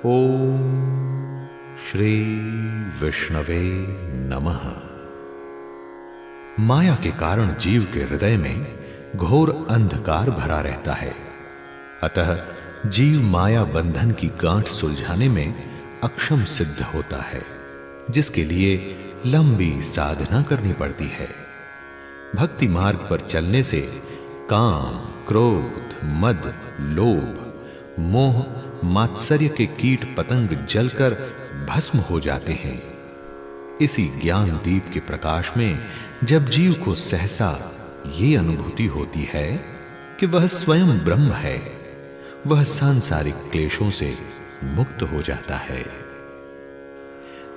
ओम श्री विष्णवे नमः। माया के कारण जीव के हृदय में घोर अंधकार भरा रहता है। अतः जीव माया बंधन की गांठ सुलझाने में अक्षम सिद्ध होता है, जिसके लिए लंबी साधना करनी पड़ती है। भक्ति मार्ग पर चलने से काम, क्रोध, मद, लोभ, मोह, मात्सर्य के कीट पतंग जलकर भस्म हो जाते हैं। इसी ज्ञान दीप के प्रकाश में जब जीव को सहसा ये अनुभूति होती है कि वह स्वयं ब्रह्म है, वह सांसारिक क्लेशों से मुक्त हो जाता है।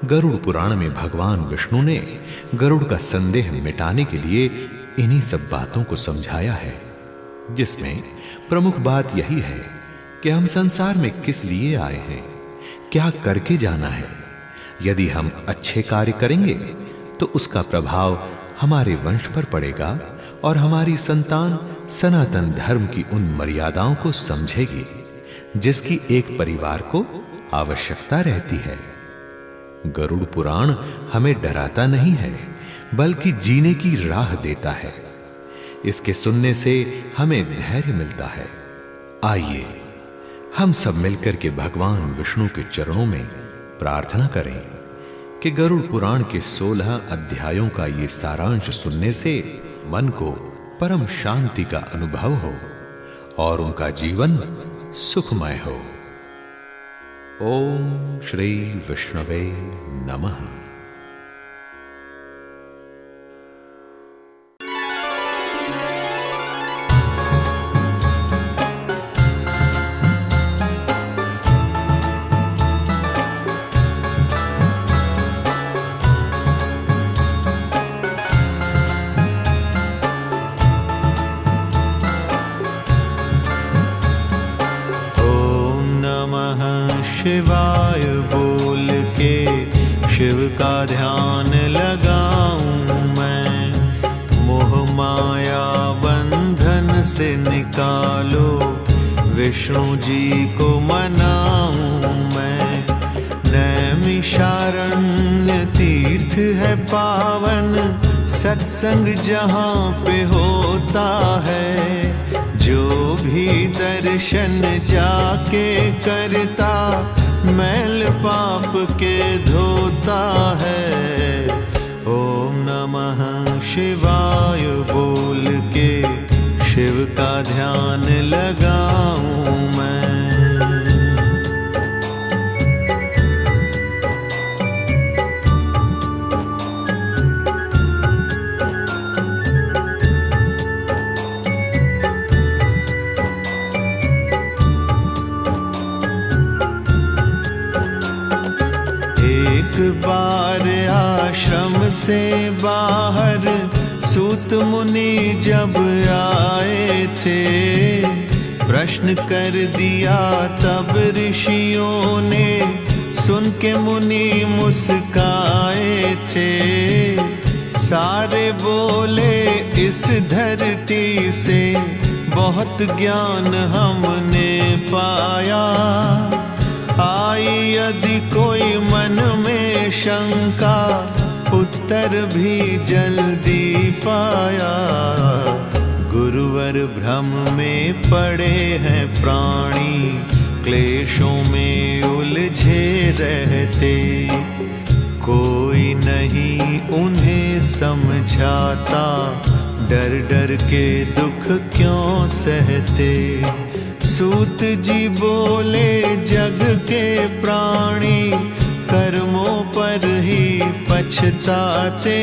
गरुड़ पुराण में भगवान विष्णु ने गरुड़ का संदेह मिटाने के लिए इन्हीं सब बातों को समझाया है, जिसमें प्रमुख बात यही है कि हम संसार में किस लिए आए हैं, क्या करके जाना है। यदि हम अच्छे कार्य करेंगे तो उसका प्रभाव हमारे वंश पर पड़ेगा और हमारी संतान सनातन धर्म की उन मर्यादाओं को समझेगी जिसकी एक परिवार को आवश्यकता रहती है। गरुड़ पुराण हमें डराता नहीं है, बल्कि जीने की राह देता है। इसके सुनने से हमें धैर्य मिलता है। आइए हम सब मिलकर के भगवान विष्णु के चरणों में प्रार्थना करें कि गरुड़ पुराण के 16 अध्यायों का ये सारांश सुनने से मन को परम शांति का अनुभव हो और उनका जीवन सुखमय हो। ओम श्री विष्णवे नमः। शिवाय बोल के शिव का ध्यान लगाऊं मैं। मोह माया बंधन से निकालो, विष्णु जी को मनाऊं मैं। नैमिषारण्य तीर्थ है पावन, सत्संग जहाँ पे होता है। जो भी दर्शन जाके करता, मैल पाप के धोता है। ओम नमः शिवाय बोल के शिव का ध्यान लगाऊं मैं। एक बार आश्रम से बाहर सूत मुनि जब आए थे, प्रश्न कर दिया तब ऋषियों ने, सुन के मुनि मुस्काए थे। सारे बोले इस धरती से बहुत ज्ञान हमने पाया। आई यदि कोई मन में शंका, उत्तर भी जल्दी पाया। गुरुवर भ्रम में पड़े हैं प्राणी, क्लेशों में उलझे रहते। कोई नहीं उन्हें समझाता, डर डर के दुख क्यों सहते। सूत जी बोले जग के प्राणी, कर्मों पर ही पछताते।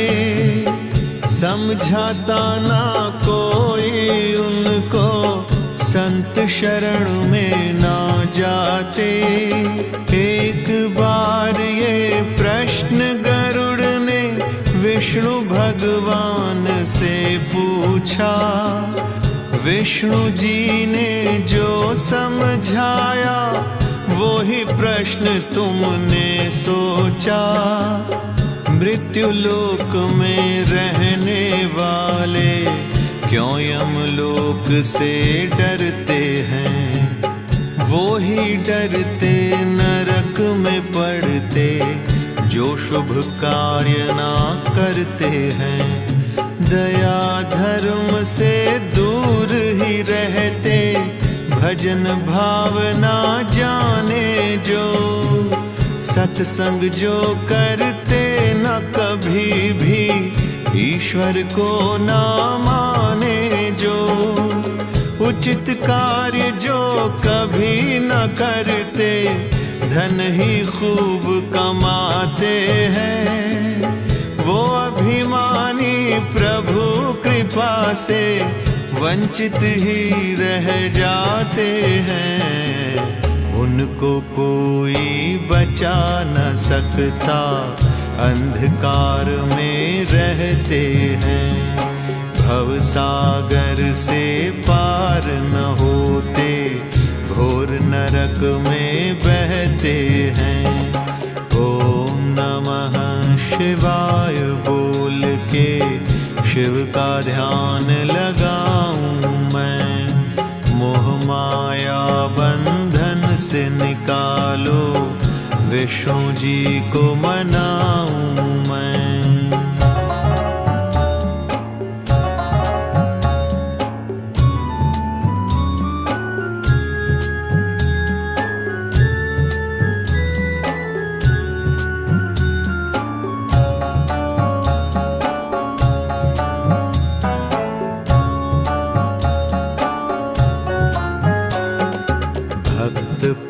समझाता ना कोई उनको, संत शरण में ना जाते। एक बार ये प्रश्न गरुड़ ने विष्णु भगवान से पूछा। विष्णु जी ने जो समझाया, वो ही प्रश्न तुमने सोचा। मृत्यु लोक में रहने वाले क्यों यमलोक से डरते हैं, वो ही डरते नरक जो शुभ कार्य ना करते हैं, दया धर्म से दूर ही रहते, भजन भावना जाने जो, सत्संग जो करते न कभी भी, ईश्वर को ना माने जो, उचित कार्य जो कभी न करते, धन ही खूब कमाते हैं, वो अभिमानी प्रभु कृपा से वंचित ही रह जाते हैं। उनको कोई बचा न सकता, अंधकार में रहते हैं, भवसागर से पार न होते, घोर नरक में बहते हैं। ओम नमः शिवाय बोल के शिव का ध्यान लगाऊं मैं, मोह माया बंधन से निकालो, विष्णु जी को मनाऊं मैं।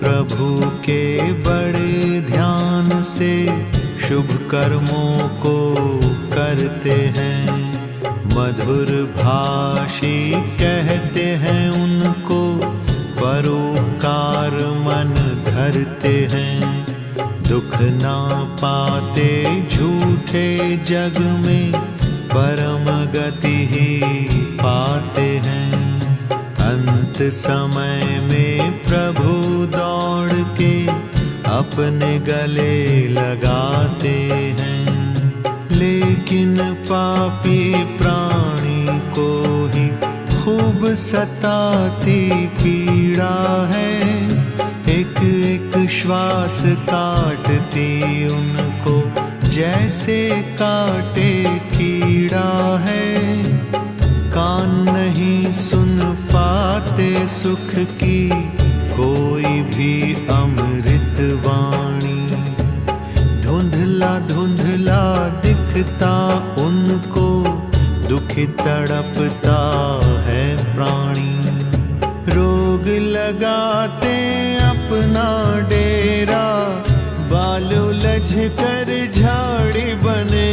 प्रभु के बड़े ध्यान से शुभ कर्मों को करते हैं, मधुर भाषी कहते हैं उनको, परोपकार मन धरते हैं, दुख ना पाते झूठे जग में, परम गति ही पाते हैं। अंत समय में प्रभु दौड़ के अपने गले लगाते हैं, लेकिन पापी प्राणी को ही खूब सताती पीड़ा है, एक एक श्वास काटती उनको, जैसे काटे कीड़ा है। कान नहीं सुन पाते सुख की कोई भी अमृत वाणी, धुंधला धुंधला दिखता उनको, दुखी तड़पता है प्राणी। रोग लगाते अपना डेरा, बाल उलझ कर झाड़ी बने,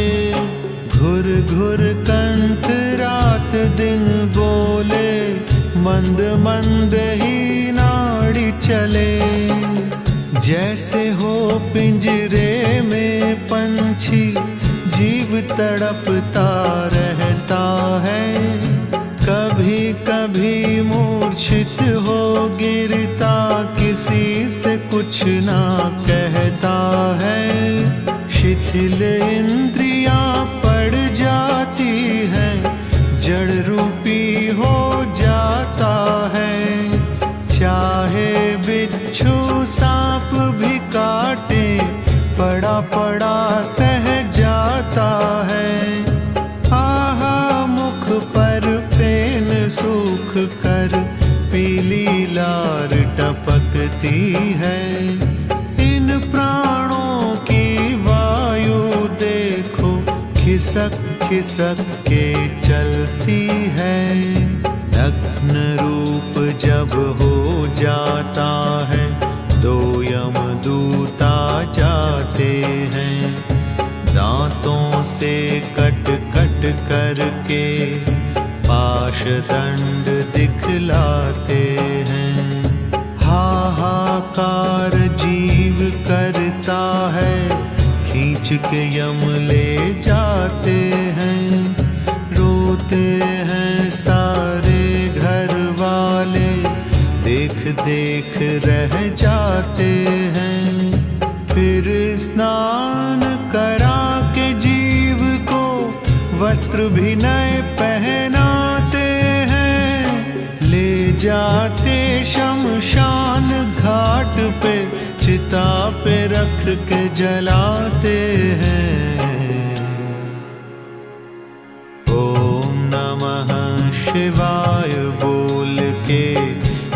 घुर घुर कंठ रात दिन बोले, मंद मंद ही नाड़ी चले, जैसे हो पिंजरे में पंछी, जीव तड़पता रहता है, कभी कभी मूर्छित हो गिरता, किसी से कुछ ना कहता है, शिथिल इंद्रियां पड़ जाती हैं, जड़ रूपी हो जाता है, चाहे बिच्छू सांप भी काटे, पड़ा पड़ा सह जाता है। आहा मुख पर पेन सूख कर पीली लार टपकती है, इन प्राणों की वायु देखो खिसक खिसक के चलती है, नग्न रूप जब हो जाता है, दो यमदूत आ जाते हैं, दांतों से कट कट करके पाश दंड दिखलाते हैं, हाहाकार जीव करता है, खींच के यम ले जाते हैं, रोते हैं सारे घर वाले, देख देख रह जाते हैं, फिर स्नान करा के जीव को वस्त्र भी नए पहनाते हैं, ले जाते शमशान घाट पे, चिता पे पे रख के जलाते हैं। ओम नमः शिवाय बोल के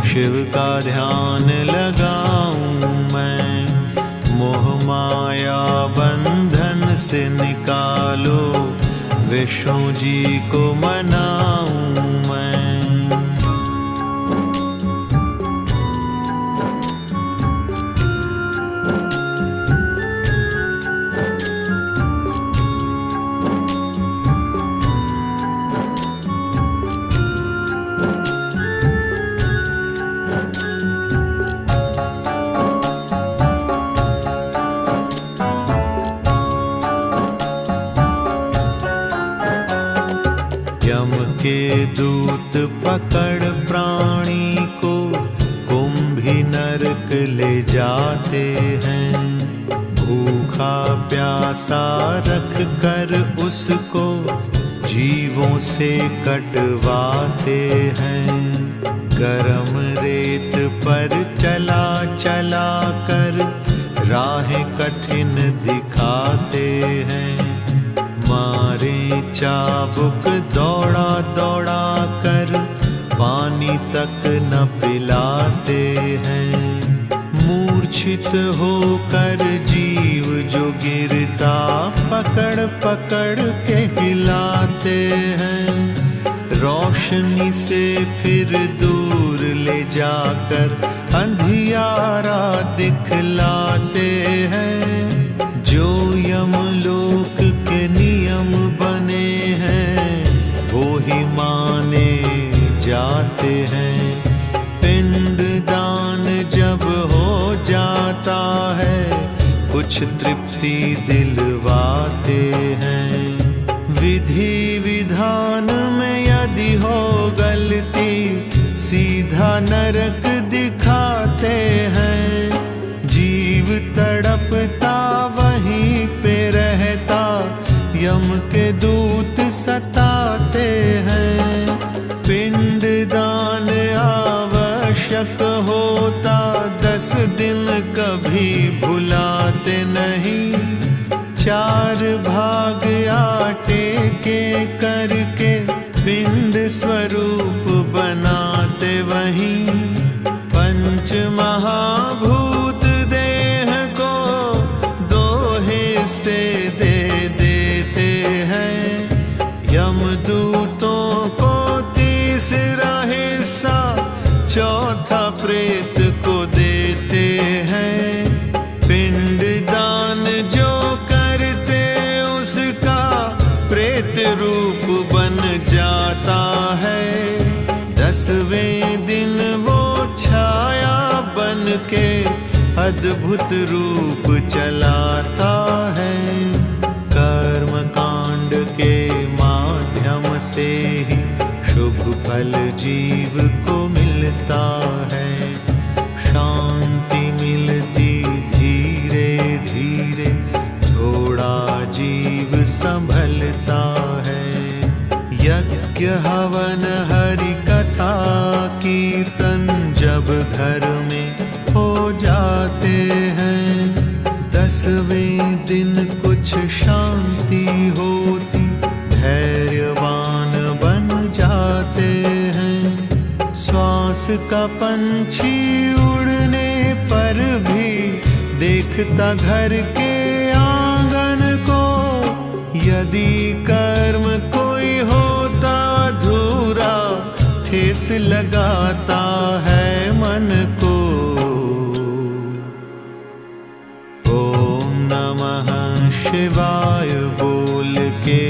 शिव का ध्यान लगाऊं मैं। मोह माया बंधन से निकालो, विष्णु जी को मनाऊं मैं। यम के दूत पकड़ प्राणी को कुंभी नरक ले जाते हैं। भूखा प्यासा रख कर उसको जीवों से कटवाते हैं। गरम रेत पर चला चला कर राहें कठिन दिखाते हैं। मारे चाबुक दौड़ा दौड़ा कर पानी तक न पिलाते हैं। मूर्छित होकर जीव जो गिरता पकड़ पकड़ के हिलाते हैं। रोशनी से फिर दूर ले जाकर अंधियारा दिखलाते हैं। जो यमलोक के नियम बने हैं वो ही माने जाते हैं। पिंड दान जब हो जाता है कुछ तृप्ति दिलवाते हैं। विधि विधान में यदि हो गलती सीधा नरक दिखाते हैं। जीव तड़पता वहीं पे रहता यम के दूत सताते हैं। पिंड दान आवश्यक होता 10 दिन कभी भुलाते नहीं। 4 भाग आटे के करके पिंड स्वरूप बनाते वहीं। पंच महाभूत देह को 2 हिस्से दे देते हैं। यमदूतों को तीसरा हिस्सा चौथा प्रेत को देते हैं। पिंड दान जो करते उसका प्रेत रूप बन जाता है। 10वें दिन वो छाया बन के अद्भुत रूप चलाता है। कर्म कांड के माध्यम से ही शुभ फल जीव को मिलता है। शांति मिलती धीरे धीरे, थोड़ा जीव संभलता है। यज्ञ हवन हरि कथा कीर्तन जब घर में हो जाते हैं। 10वें दिन कुछ शांति होती, धैर्यवान बन जाते हैं। श्वास का पंछी उड़ने पर भी देखता घर के आंगन को। यदि कर्म कोई होता अधूरा ठेस लगाता है मन को। ओम नमः शिवाय बोल के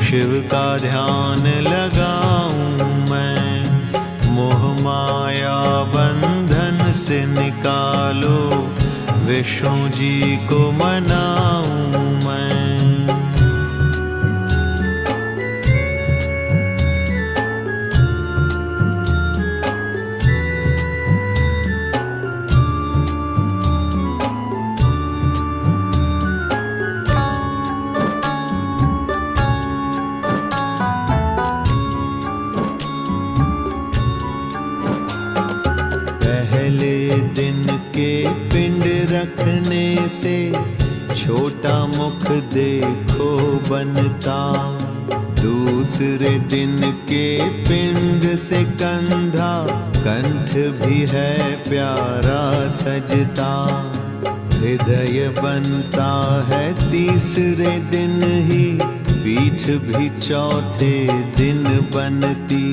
शिव का ध्यान लगाऊं मैं। मोह माया बंधन से निकालो, विष्णु जी को मनाऊं मैं। पहले दिन के पिंड रखने से छोटा मुख देखो बनता, दूसरे दिन के पिंड से कंधा कंठ भी है प्यारा सजता। हृदय बनता है तीसरे दिन ही, पीठ भी चौथे दिन बनती।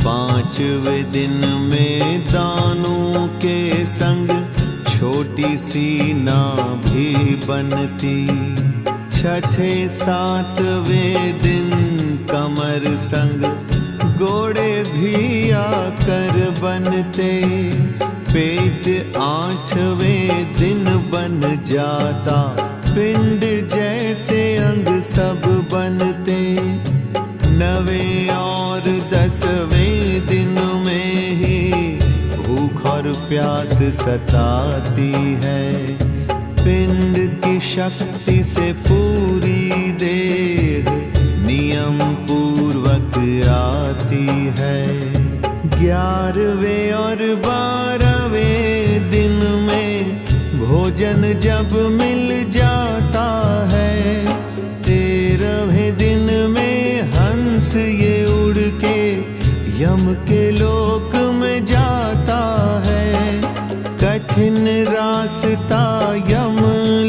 पांचवें दिन में दानों के संग छोटी सी नाव भी बनती। छठे सातवें दिन कमर संग घोड़े भी आकर बनते। पेट आठवें दिन बन जाता, पिंड जैसे अंग सब बनते। नवें और 10वें दिन में ही भूख और प्यास सताती है। पिंड की शक्ति से पूरी देह नियम पूर्वक आती है। 11वें और 12वें दिन में भोजन जब मिल जाता है। 13वें दिन में हंस ये उड़ के यम के लोक में जाता है। कठिन रास्ता यम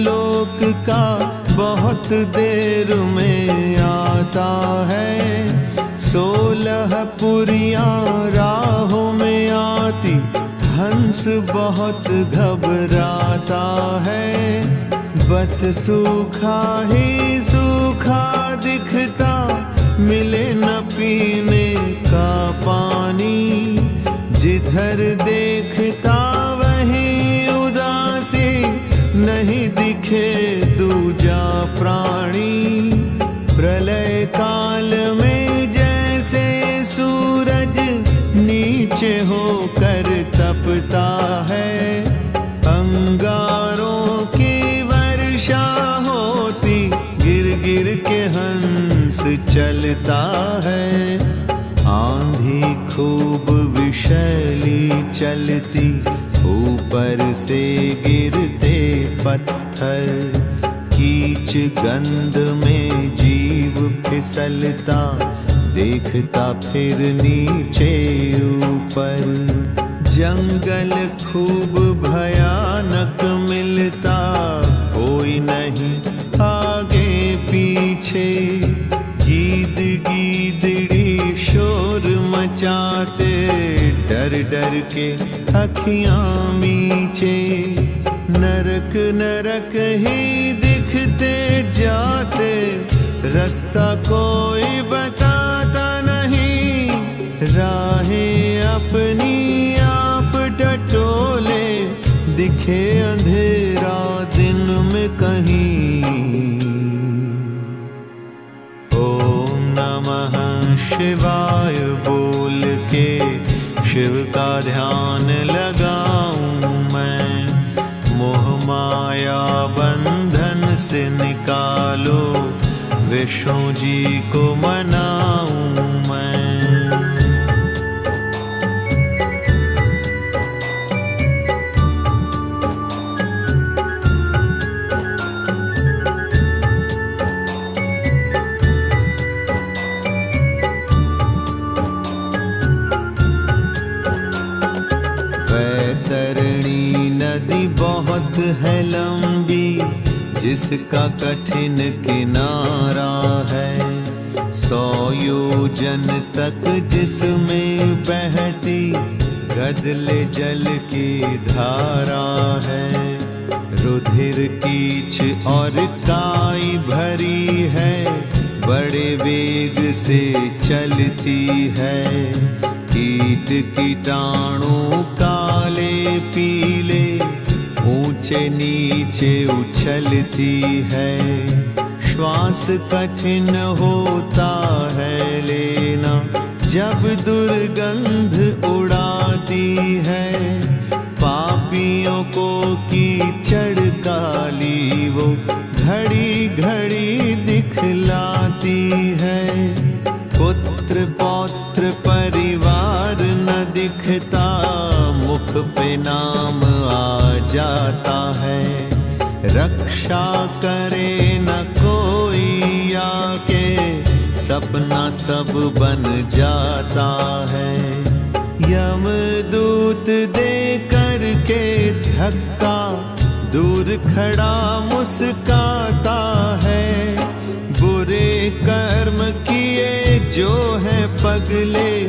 लोक का बहुत देर में आता है। 16 पुरियां राहों में आती, हंस बहुत घबराता है। बस सूखा ही सूखा दिखता, मिले न पीने का पानी। जिधर देखता वहीं उदासी, नहीं दिखे दूजा प्राणी। प्रलय काल में जैसे सूरज नीचे होकर तपता है, अंगारों की वर्षा होती, गिर गिर के हंस चलता है। आंधी खूब विषैली चलती, ऊपर से गिरते पत्थर। कीच गंध में जीव फिसलता, देखता फिर नीचे ऊपर। जंगल खूब भयानक मिलता, कोई नहीं आगे पीछे। गीद गीदड़ी शोर मचाते, डर डर के अखियां मीचे। नरक नरक ही दिखते जाते, रास्ता कोई बताता नहीं। राहें अपनी आप टटोले, दिखे अंधेरा दिन में कहीं। ओम नमः शिवाय बोल के शिव का ध्यान लगाऊं मैं। मोह माया बंधन से निकालो, विष्णु जी को मनाऊं मैं। वैतरणी नदी बहुत है लंबी, जिसका कठिन किनारा है। 100 योजन तक जिसमें बहती, गदले जल की धारा है। रुधिर कीच और काई भरी है, बड़े वेग से चलती है। कीट कीटाणु काले पीले, ऊंचे नीचे उछलती है। श्वास कठिन होता है लेना, जब दुर्गंध उड़ाती है। पापियों को कीचड़ काली वो घड़ी घड़ी दिखलाती है। पुत्र पौत्र परिवार न दिखता, मुख पे नाम आ जाता है। रक्षा करे न कोई आके, सपना सब बन जाता है। यमदूत दे करके धक्का, दूर खड़ा मुस्काता है। बुरे कर्म किए जो है पगले,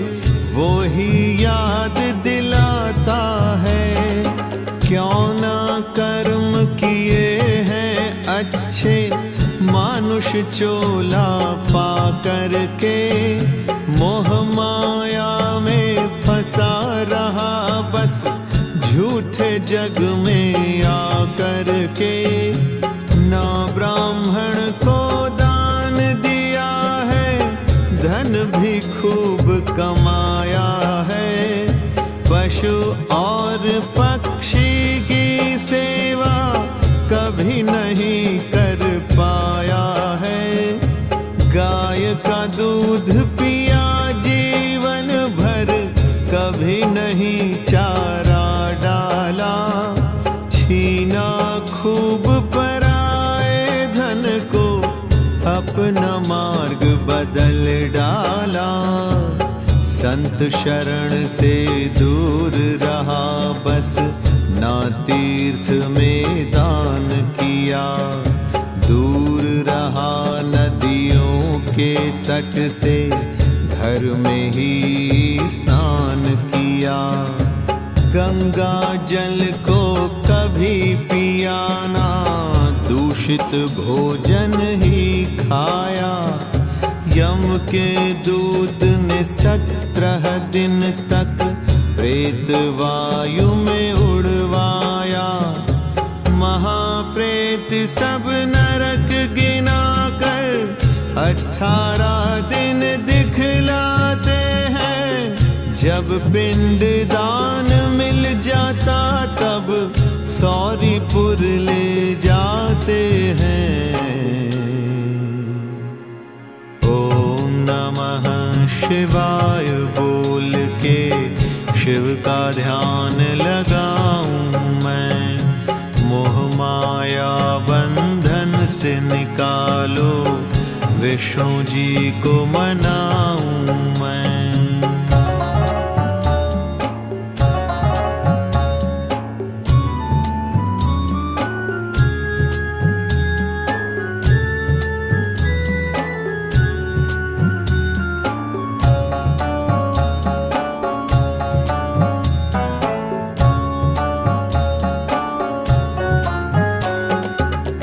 वो ही याद दिलाता है। क्यों ना कर्म किए हैं अच्छे, मानुष चोला पा करके। मोह माया में फंसा रहा बस, झूठे जग में आ करके। ना ब्राह्मण को दान दिया है, धन भी खूब कमाया है। पशु और पक्षी की सेवा कभी नहीं कर पाया है। गाय का दूध पिया जीवन भर, कभी नहीं चारा डाला। छीना खूब पराए धन को, अपना मार्ग बदल डाला। संत शरण से दूर रहा बस, ना तीर्थ में दान किया। दूर रहा नदियों के तट से, घर में ही स्नान किया। गंगा जल को कभी पिया ना, दूषित भोजन ही खाया। यम के दूत ने 17 दिन तक प्रेत वायु में उड़वाया। महाप्रेत सब नरक गिना कर 18 दिन दिखलाते हैं। जब पिंड दान मिल जाता तब सौरीपुर ले जाते हैं। ओम नमः शिवाय बोल के शिव का ध्यान लगाऊं मैं। मोह माया बंधन से निकालो, विष्णु जी को मनाऊं मैं।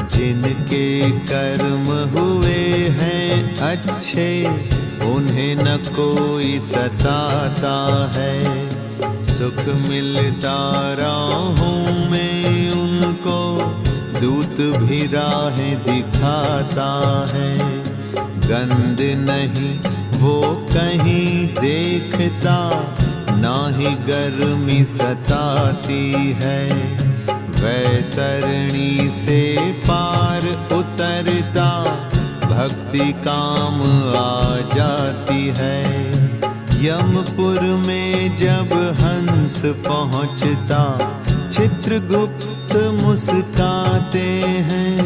जिनके कर्म हुए हैं अच्छे, उन्हें न कोई सताता है। सुख मिलता राहों में उनको, दूत भी राहें दिखाता है। गंध नहीं वो कहीं देखता, ना ही गर्मी सताती है। वैतरणी से पार उतरता, भक्ति काम आ जाती है। यमपुर में जब हंस पहुँचता, चित्रगुप्त मुस्काते हैं।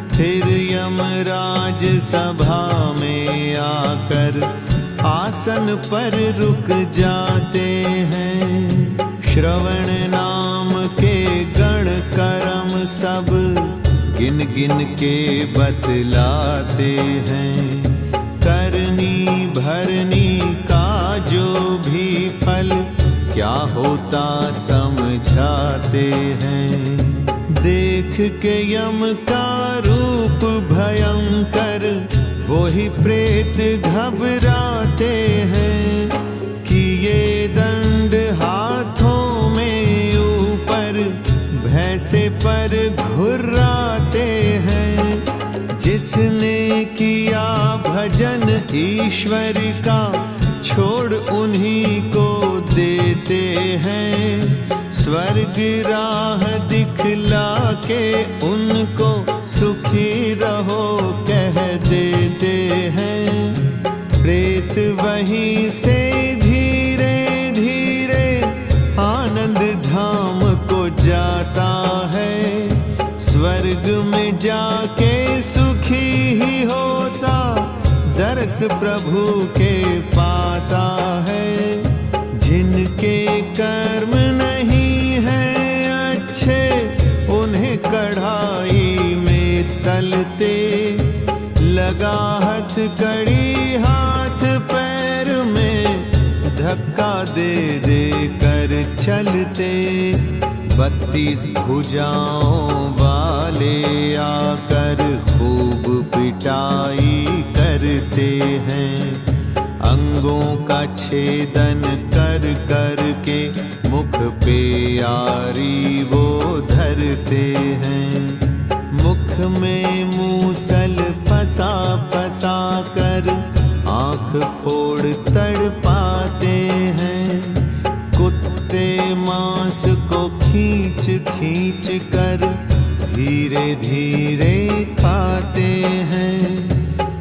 फिर यमराज सभा में आकर आसन पर रुक जाते हैं। श्रवण नाम के गण कर्म सब गिन गिन के बतलाते हैं। करनी भरनी का जो भी फल क्या होता समझाते हैं। देख के यम का रूप भयंकर, वो ही प्रेत घबराते हैं। कि ये दंड हाथों में ऊपर, भैंसे पर घुर्राते हैं। जिसने किया भजन ईश्वर का, छोड़ उन्हीं को देते हैं। स्वर्ग राह दिखला के उनको, सुखी रहो कह देते हैं। प्रेत वहीं से धीरे धीरे आनंद रस प्रभु के पाता है। जिनके कर्म नहीं है अच्छे, उन्हें कढ़ाई में तलते, लगा हथकड़ी हाथ पैर में, धक्का दे दे कर चलते। 32 भुजाओं वाले आकर खूब पिटाई करते हैं। अंगों का छेदन कर कर के मुख पे यारी वो धरते हैं। मुख में मूसल फंसा फंसा कर आँख फोड़ तड़पाते हैं। कुत्ते मांस को खींच खींच कर धीरे धीरे खाते हैं।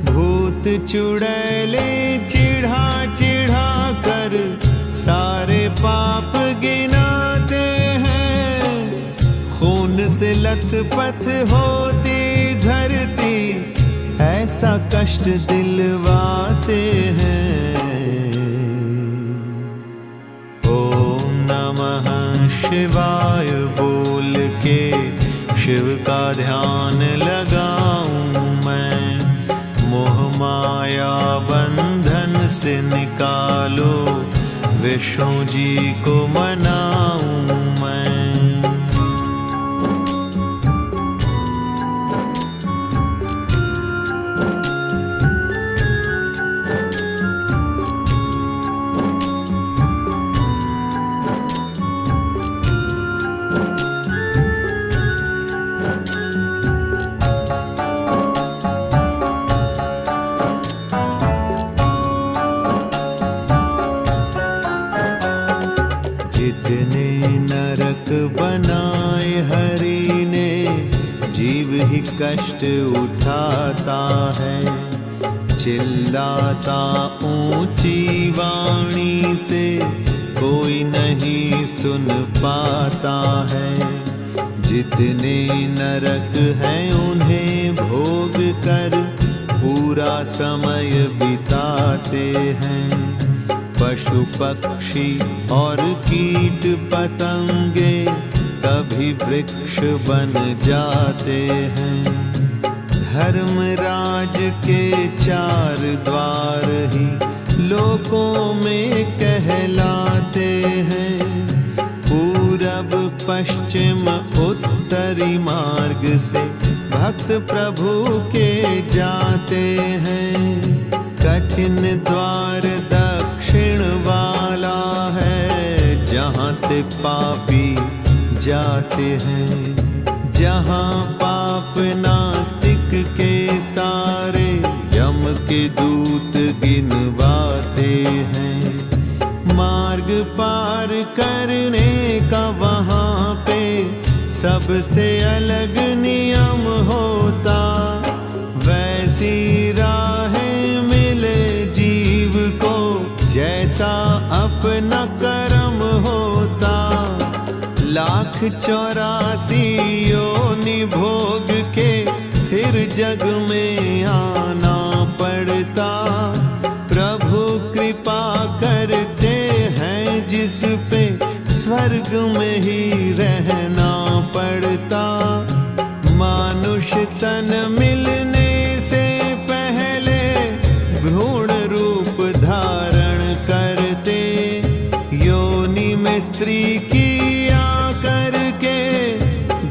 भूत चुड़ैले चिढ़ा चिढ़ा कर सारे पाप गिनाते हैं। खून से लथपथ होती धरती, ऐसा कष्ट दिलवाते हैं। ओम नमः शिवाय बोल के शिव का ध्यान लगाऊं मैं। मोह माया बंधन से निकालो, विष्णु जी को मनाऊं मैं। जितने नरक बनाए हरि ने, जीव ही कष्ट उठाता है। चिल्लाता ऊंची वाणी से, कोई नहीं सुन पाता है। जितने नरक हैं उन्हें भोग कर पूरा समय बिताते हैं। पशु पक्षी और कीट पतंगे कभी वृक्ष बन जाते हैं। धर्मराज के 4 द्वार ही लोकों में कहलाते हैं। पूरब पश्चिम उत्तरी मार्ग से भक्त प्रभु के जाते हैं। कठिन द्वार दक्षिण वाला है, जहाँ से पापी जाते हैं। जहाँ पाप नास्तिक के सारे यम के दूत गिनवाते हैं। मार्ग पार करने का वहाँ पे सबसे अलग नियम होता। वैसी राहें मिले जीव को, जैसा अपना कर्म होता। 1,84 योनि भोग के फिर जग में आना पड़ता। प्रभु कृपा करते हैं जिस पे, स्वर्ग में ही रहना पड़ता। मानुष तन मिलने से पहले भ्रूण रूप धारण करते। योनि में स्त्री की आकर के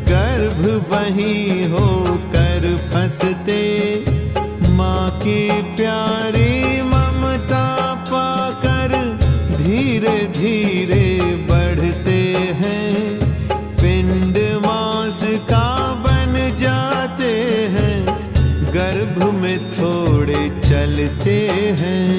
गर्भ वहीं होकर फंसते। माँ की प्यारी ममता पाकर धीरे धीरे बढ़ते हैं। पिंड मांस का बन जाते हैं, गर्भ में थोड़े चलते हैं।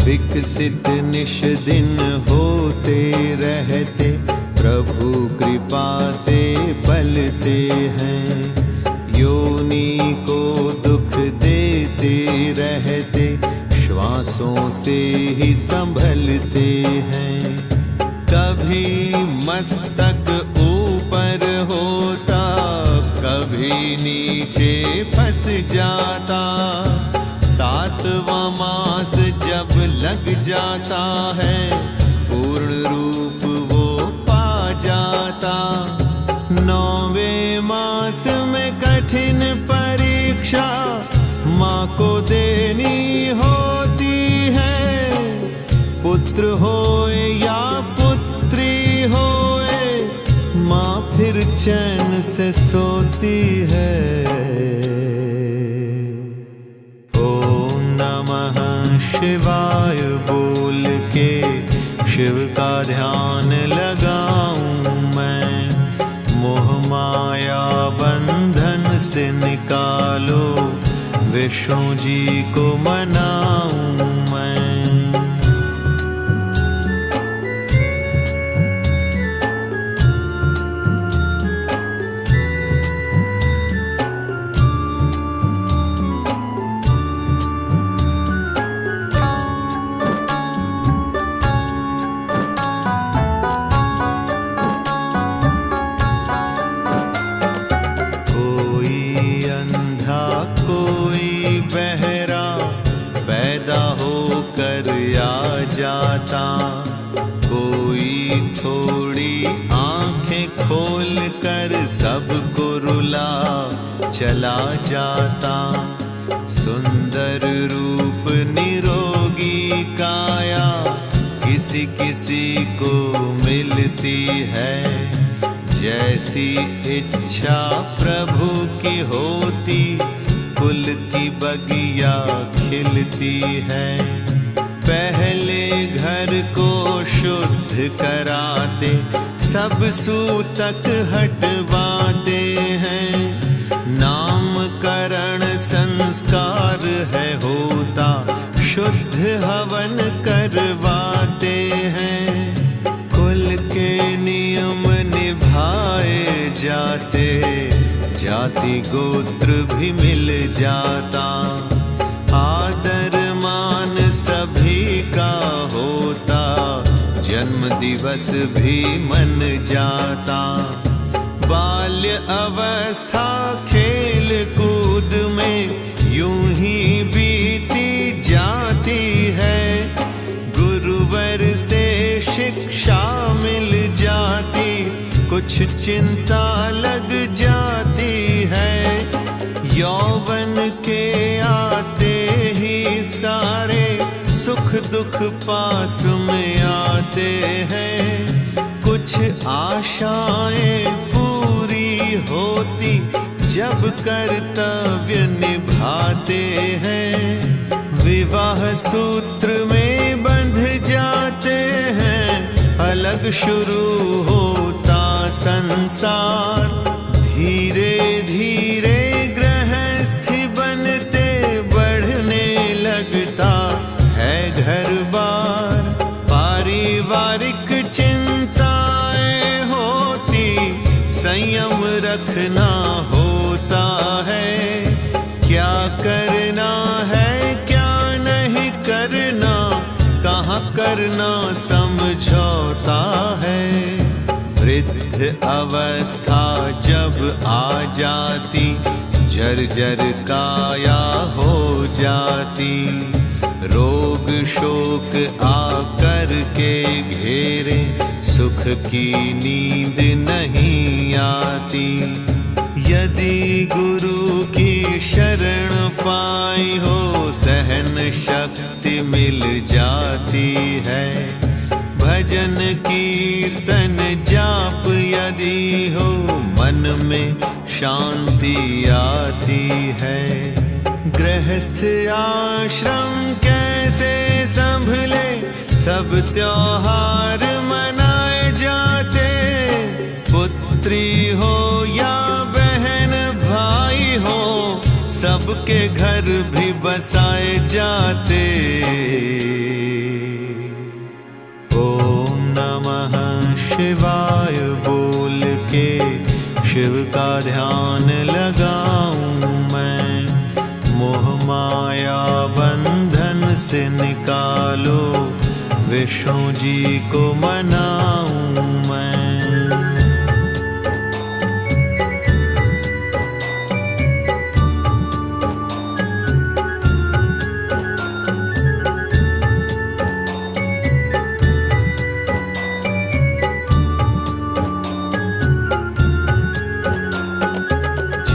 विकसित निश दिन होते रहते, प्रभु कृपा से पलते हैं। योनि को दुख देते रहते, श्वासों से ही संभलते हैं। कभी मस्तक ऊपर होता, कभी नीचे फंस जाता। सातवां मास जब लग जाता है, पूर्ण रूप वो पा जाता। नौवें मास में कठिन परीक्षा माँ को देनी होती है। पुत्र होए या पुत्री होए, माँ फिर चैन से सोती है। ओम नमः शिवाय बोल के शिव का ध्यान लगाऊं मैं। मोह माया बंधन से निकालो, विष्णु जी को मनाऊं मैं। कोई थोड़ी आंखें खोल कर सबको रुला चला जाता। सुंदर रूप निरोगी काया किसी किसी को मिलती है। जैसी इच्छा प्रभु की होती, कुल की बगिया खिलती है। पहले घर को शुद्ध कराते, सब सूतक हटवाते हैं। नामकरण संस्कार है होता, शुद्ध हवन करवाते हैं। कुल के नियम निभाए जाते, जाति गोत्र भी मिल जाता। आदर मान सभी का होता, जन्म दिवस भी मन जाता। बाल्य अवस्था खेल कूद में यूं ही बीती जाती है। गुरुवर से शिक्षा मिल जाती, कुछ चिंता लग जाती है। यौवन के आते ही सारे सुख दुख पास में आते हैं। कुछ आशाएं पूरी होती, जब कर्तव्य निभाते हैं। विवाह सूत्र में बंध जाते हैं, अलग शुरू होता संसार। धीरे धीरे गृहस्थी बनते बढ़ने लगता है घर बार। पारिवारिक चिंताएं होती, संयम रखना होता है। क्या करना है क्या नहीं करना, कहाँ करना समझौता है। वृद्ध अवस्था जब आ जाती, जर्जर काया हो जाती। रोग शोक आकर के घेरे, सुख की नींद नहीं आती। यदि गुरु की शरण पाई हो, सहन शक्ति मिल जाती है। भजन कीर्तन जाप यदि हो, मन में शांति आती है। गृहस्थ आश्रम कैसे संभले, सब त्योहार मनाए जाते। पुत्री हो या बहन भाई हो, सबके घर भी बसाए जाते। ओम नमः शिवाय बोल के शिव का ध्यान लगाऊं मैं। मोह माया बंधन से निकालो, विष्णु जी को मनाऊं मैं।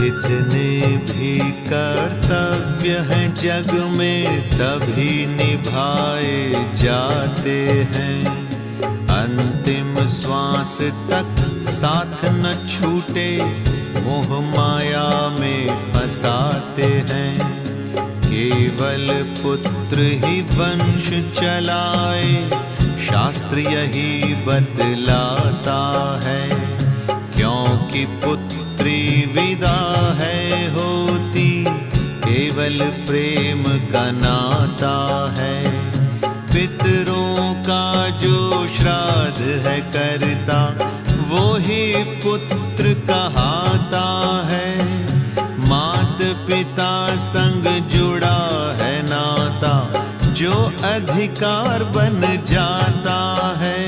जितने भी कर्तव्य हैं जग में सभी निभाए जाते हैं। अंतिम श्वास तक साथ न छूटे मोह माया में फंसाते हैं। केवल पुत्र ही वंश चलाए शास्त्र यही बतलाता है। क्योंकि पुत्री विदा है होती केवल प्रेम का नाता है। पितरों का जो श्राद्ध है करता वो ही पुत्र कहाता है। मात पिता संग जुड़ा है नाता जो अधिकार बन जाता है।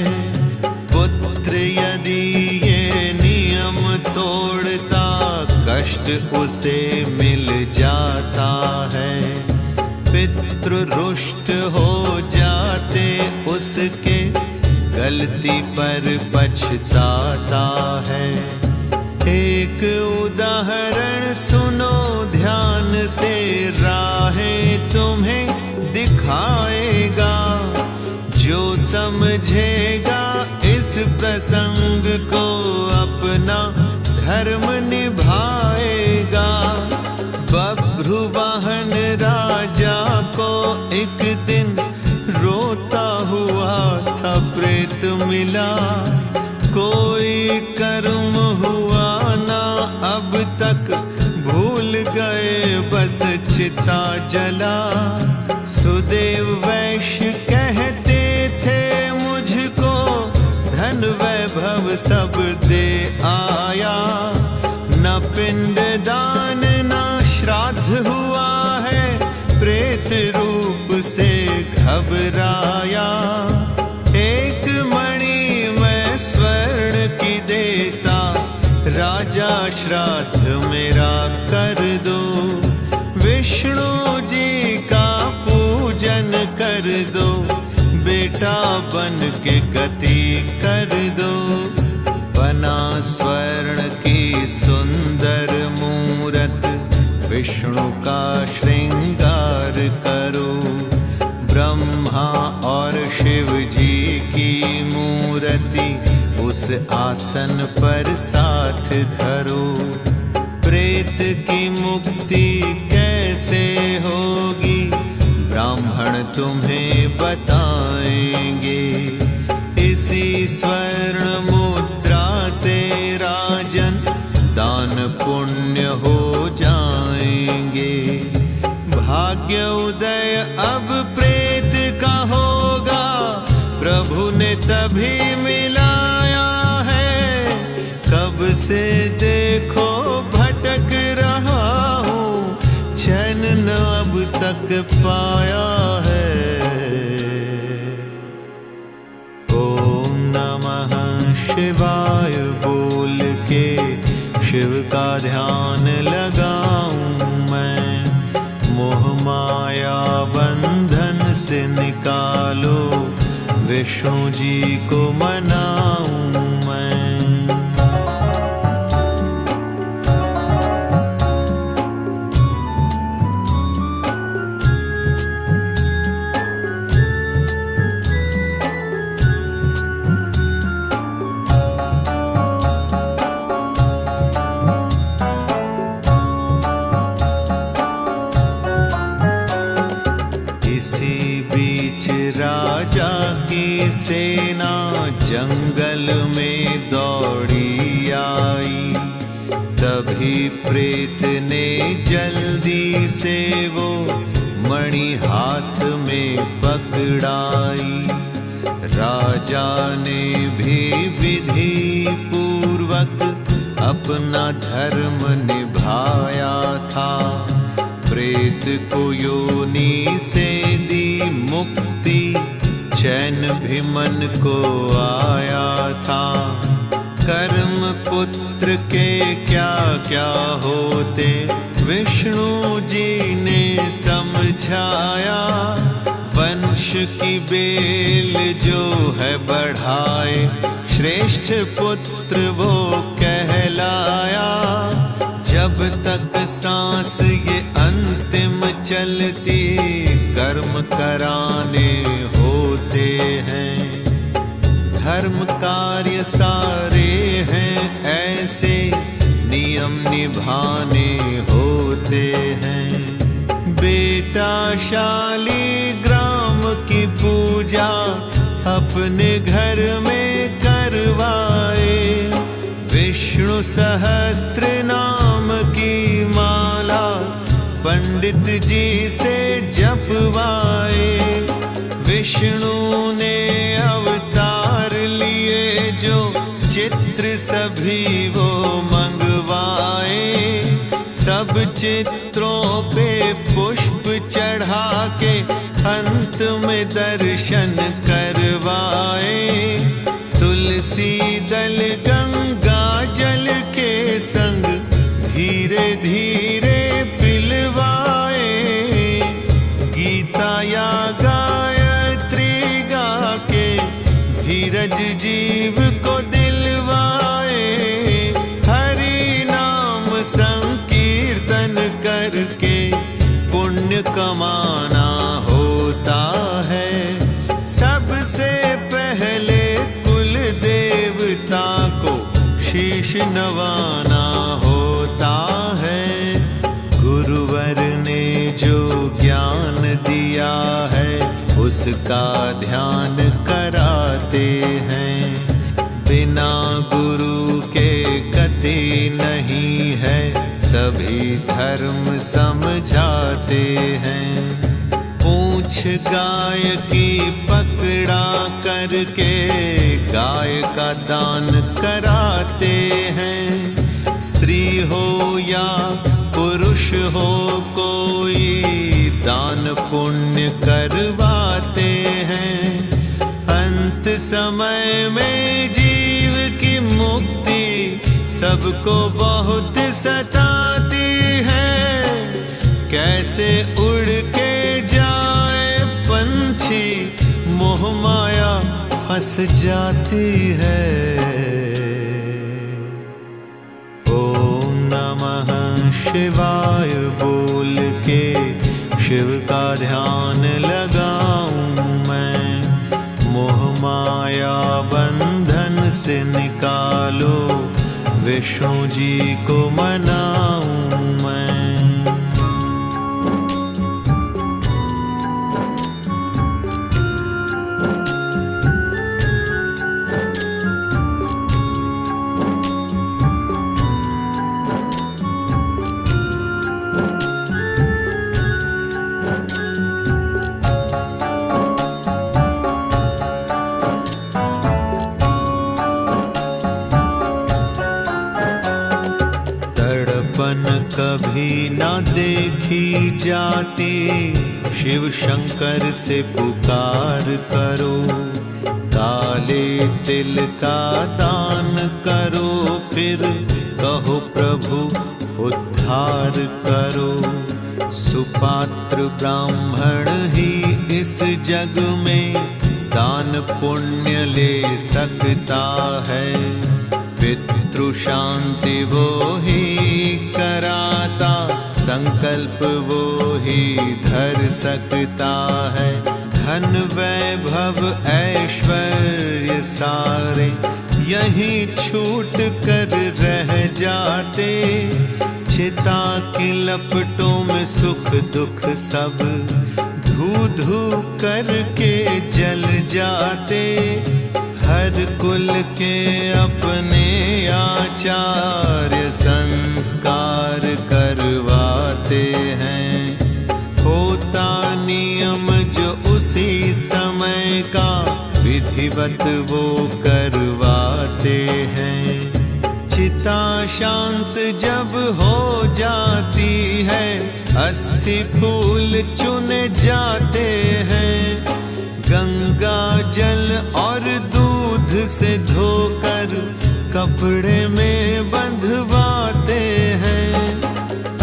पुत्र यदि ये नियम तोड़ता कष्ट उसे मिल जाता है। पितृ रुष्ट हो जाते उसके गलती पर पछताता है। एक उदाहरण सुनो ध्यान से राहें तुम्हें दिखाएगा। जो समझेगा इस प्रसंग को अपना धर्म निभाएगा। बभ्रुवाहन राजा को एक दिन रोता हुआ था प्रेत मिला। कोई कर्म हुआ ना अब तक भूल गए बस चिता जला। सुदेव वैश्य कहते थे मुझको धन वैभव सब दे आया। न पिंड दान न श्राद्ध हुआ है प्रेत रूप से घबराया। एक मणि मैं स्वर्ण की देता राजा श्राद्ध मेरा कर दो। विष्णु जी का पूजन कर दो बेटा बन के गति कर दो। बना स्वर्ण की सुंदर मूरत विष्णु का श्रृंगार करो। ब्रह्मा और शिव जी की मूर्ति उस आसन पर साथ धरो। प्रेत की मुक्ति कैसे होगी ब्राह्मण तुम्हें बताएंगे। इसी स्वर्ण मुद्रा से राजन दान पुण्य हो जाएंगे। भाग्य उदय अब प्रेत का होगा प्रभु ने तभी मिलाया है। कब से देखो भटक रहा हूँ चैन न अब तक पाया है। ओम नमः शिवाय बोल के शिव का ध्यान लगाऊं मैं। मोह माया बंधन से निकालो विष्णु जी को मनाऊं मैं। राजा की सेना जंगल में दौड़ी आई। तभी प्रेत ने जल्दी से वो मणि हाथ में पकड़ाई। राजा ने भी विधि पूर्वक अपना धर्म निभाया था। प्रेत को योनि से दी मुक्ति चैन भी मन को आया था। कर्म पुत्र के क्या क्या होते विष्णु जी ने समझाया। वंश की बेल जो है बढ़ाए श्रेष्ठ पुत्र वो कहलाया। जब जब तक सांस ये अंतिम चलती, कर्म कराने होते हैं। धर्म कार्य सारे हैं ऐसे, नियम निभाने होते हैं। बेटा शालिग्राम की पूजा अपने घर में करवाए, विष्णु सहस्त्र नाम की माला पंडित जी से जपवाए। विष्णु ने अवतार लिए जो चित्र सभी वो मंगवाए, सब चित्रों पे पुष्प चढ़ा के अंत में दर्शन करवाए। तुलसी दल गंगा जल के संग धीरे धीरे पिलवाए, गीता या गायत्री गा के धीरज जीव को दिलवाए। हरि नाम संकीर्तन करके पुण्य कमाना होता है। सबसे पहले कुल देवता को शीश नवाना होता है। गुरुवर ने जो ज्ञान दिया है उसका ध्यान कराते हैं। बिना गुरु के गति नहीं है, सभी धर्म समझाते हैं। पूंछ गाय की पकड़ा करके गाय का दान कराते हैं। स्त्री हो या पुरुष हो कोई दान पुण्य करवाते हैं। अंत समय में जीव की मुक्ति सबको बहुत सताती है। कैसे उड़ के जाए पंछी, मोह माया फंस जाती है। ओम नमः शिवाय बोल के शिव का ध्यान लगाऊं मैं। मोह माया बंधन से निकालो, विष्णु जी को मनाऊं मैं। कभी ना देखी जाती, शिव शंकर से पुकार करो। काले तिल का दान करो, फिर कहो प्रभु उद्धार करो। सुपात्र ब्राह्मण ही इस जग में दान पुण्य ले सकता है। पितृ शांति वो ही कराता, संकल्प वो ही धर सकता है। धन वैभव ऐश्वर्य सारे यहीं छूट कर रह जाते। चिता की लपटों में सुख दुख सब धू धू करके जल जाते। हर कुल के अपने आचार्य संस्कार करवाते हैं। होता नियम जो उसी समय का, विधिवत वो करवाते हैं। चिता शांत जब हो जाती है, अस्थि फूल चुने जाते हैं। गंगा जल और दूध से धोकर कपड़े में बंधवाते हैं।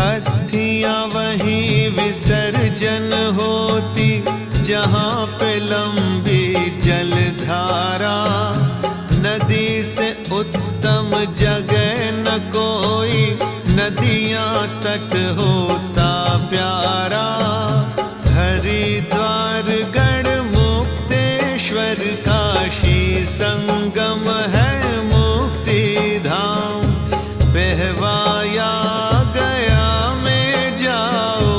अस्थियां वहीं विसर्जन होती, जहाँ पे लंबी जलधारा। नदी से उत्तम जगह न कोई, नदियां तट होता प्यारा, हरिद्वार गढ़ मुक्तेश्वर काशी संगम है मुक्ति धाम। पहवाया गया में जाओ,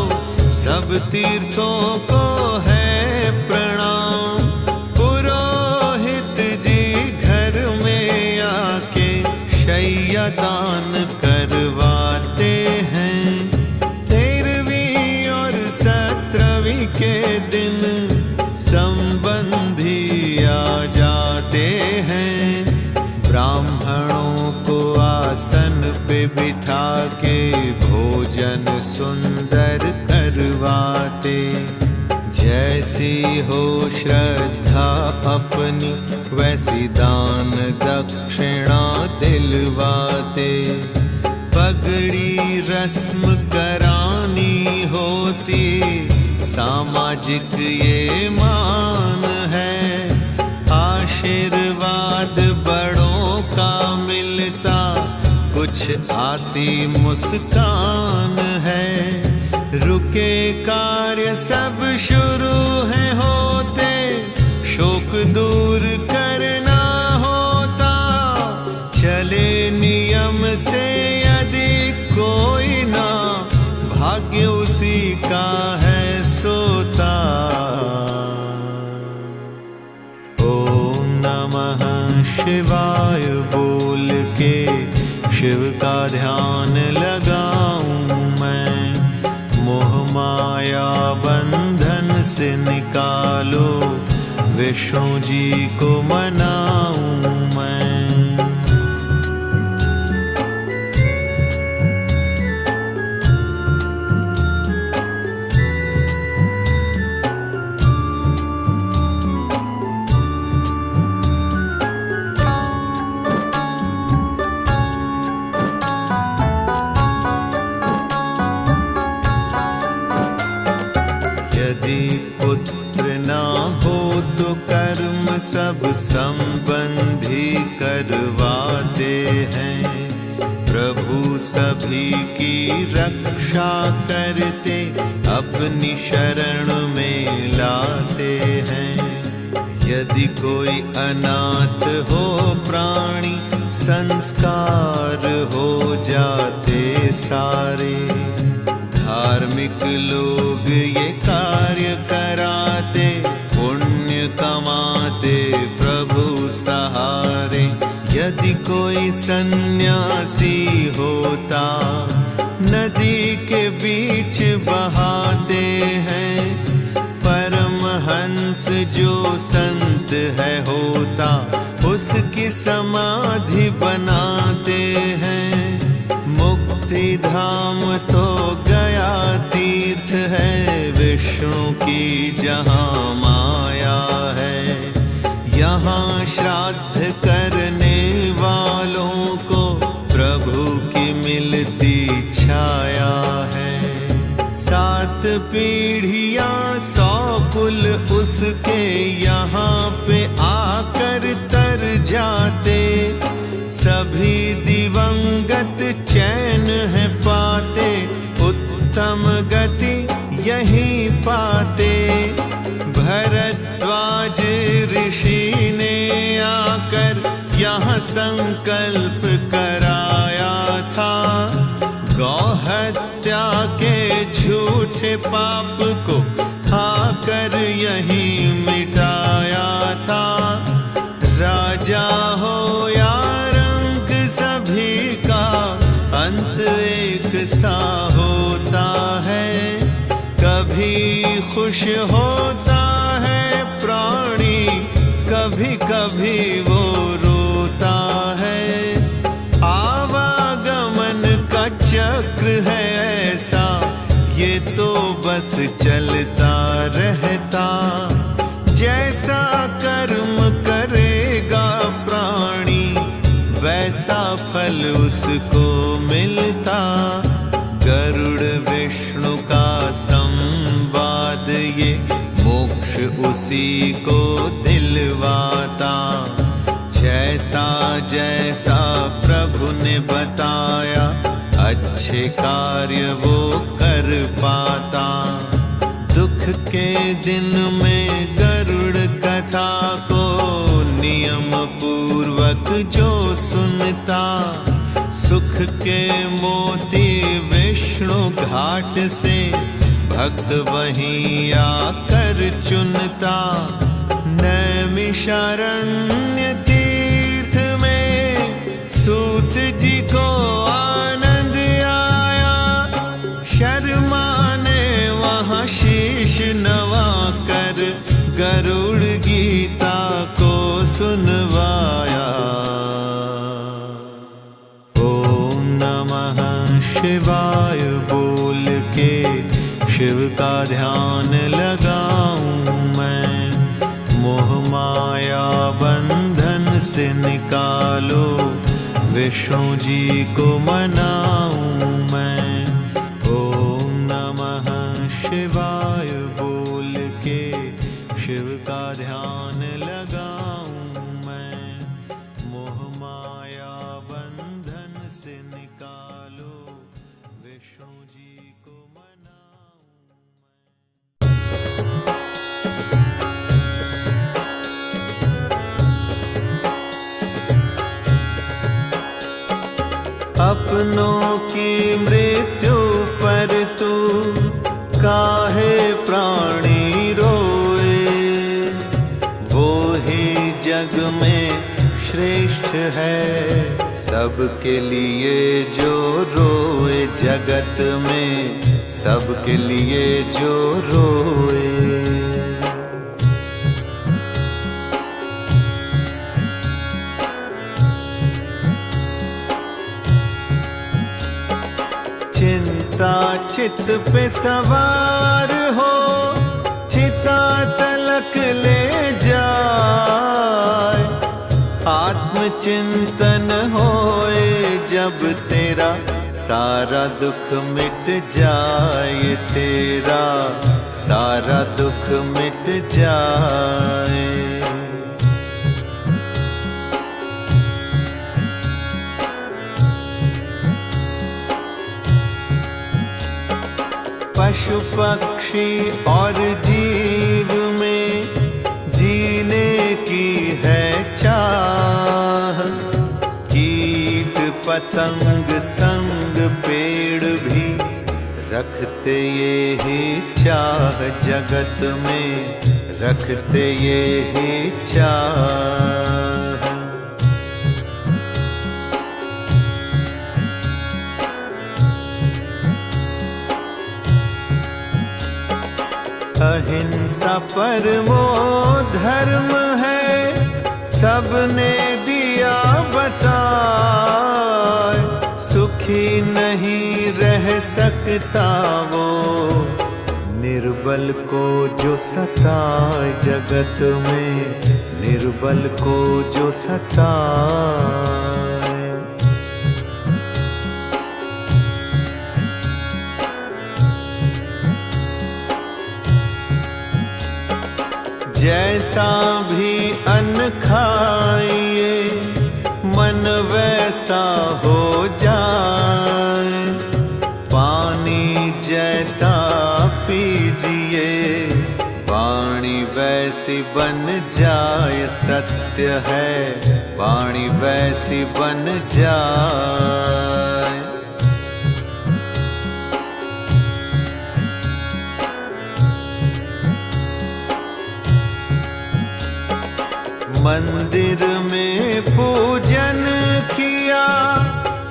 सब तीर्थों को है प्रणाम। पुरोहित जी घर में आके शैया दान करवाते हैं। 13वीं और 17वीं के दिन संबंधी आ जाते हैं। ब्राह्मणों को आसन पे बिठा के भोजन सुंदर करवाते। जैसी हो श्रद्धा अपनी वैसी दान दक्षिणा दिलवाते। पगड़ी रस्म करानी होती, सामाजिक ये मान है। आशीर्वाद बड़ों का मिलता, कुछ आती मुस्कान है। रुके कार्य सब शुरू है होते, शोक दूर करना होता। चले नियम से यदि कोई ना, भाग्य उसी का है सोता। ओम नमः शिवाय बोल के शिव का ध्यान लगाऊं मैं। मोह माया बंधन से निकालो, विष्णु जी को मनाऊं मैं। यदि पुत्र ना हो तो कर्म सब संबंधी करवाते हैं। प्रभु सभी की रक्षा करते, अपनी शरण में लाते हैं। यदि कोई अनाथ हो प्राणी, संस्कार हो जाते सारे। धार्मिक लोग ये कार्य कराते, पुण्य कमाते प्रभु सहारे। यदि कोई सन्यासी होता, नदी के बीच बहाते हैं। परमहंस जो संत है होता, उसकी समाधि बनाते हैं। मुक्ति धाम तो गया तीर्थ है, विष्णु की जहाँ माया है। यहाँ श्राद्ध करने वालों को प्रभु की मिलती छाया है। 7 पीढ़ियाँ 100 कुल उसके यहाँ पे आकर तर जाते। सभी दिवंगत चैन है पाते, उत्तम गति यहीं पाते। भरद्वाज ऋषि ने आकर यहाँ संकल्प कराया था। गौहत्या के झूठे पाप को आकर यहीं मिटाया था। राजा हो या रंक सभी का अंत एक सा होता है। कभी खुश होता है प्राणी, कभी कभी वो रोता है। आवागमन का चक्र है ऐसा, ये तो बस चलता रहता। जैसा कर्म करेगा प्राणी, वैसा फल उसको मिलता। गरुड़ विष्णु का संवाद ये मोक्ष उसी को दिलवाता। जैसा जैसा प्रभु ने बताया अच्छे कार्य वो कर पाता। दुख के दिन में गरुड़ कथा को नियम पूर्वक जो सुनता, सुख के मोती विष्णु घाट से भक्त वहीं आकर चुनता। नैमिषारण्य तीर्थ में सूत जी को आनंद आया, शर्मा ने वहाँ शीश नवा कर गरुड़ गीता को सुनवाया। ओम नमः शिवाय बोल के शिव का ध्यान लगाऊं मैं, मोह माया बंधन से निकालो, विष्णु जी को मनाऊं मैं। ओम नमः शिवाय बोल के शिव का ध्यान लगाऊं मैं, मोह माया बंधन से निकालो, विष्णु जी को मनाऊं। अपनों की मृत्यु पर तू काहे प्राणी रोए, वो ही जग में श्रेष्ठ है सबके लिए जो रोए, जगत में सबके लिए जो रोए। चिंता चित पे सवार हो, चिता तलक ले जाए, आत्मचिंतन होए जब तेरा सारा दुख मिट जाए, तेरा सारा दुख मिट जाए। पशु पक्षी और जीव में जीने की है चाह, कीट पतंग संग पेड़ भी रखते ये ही चाह, जगत में रखते ये ही चाह। अहिंसा परमो धर्म है, सबने दिया बताए, सुखी नहीं रह सकता वो निर्बल को जो सताए, जगत में निर्बल को जो सताए। जैसा भी अन्न खाइए मन वैसा हो जाए, पानी जैसा पीजिए वाणी वैसी बन जाए, सत्य है वाणी वैसी बन जाए। मंदिर में पूजन किया,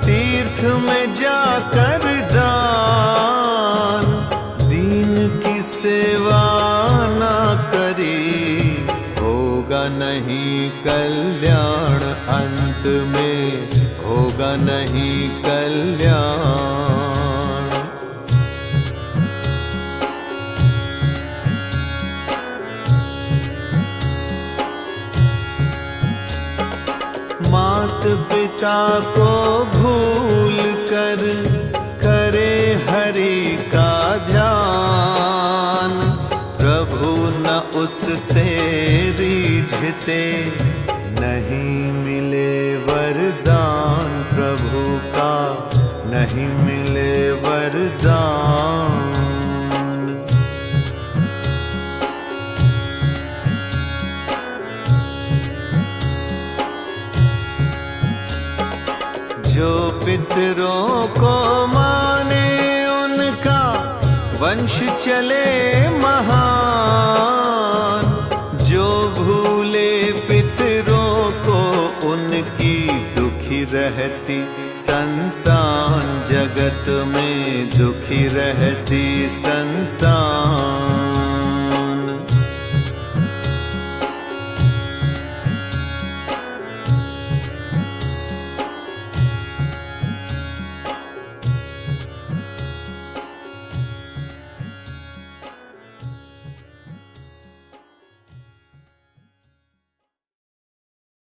तीर्थ में जाकर दान, दीन की सेवा ना करी, होगा नहीं कल्याण, अंत में होगा नहीं कल्याण। मात पिता को भूल कर करे हरि का ध्यान, प्रभु न उससे रीझते, नहीं मिले वरदान प्रभु का, नहीं नहीं मिले वरदान। जो पितरों को माने उनका वंश चले महान, जो भूले पितरों को उनकी दुखी रहती संतान, जगत में दुखी रहती संतान।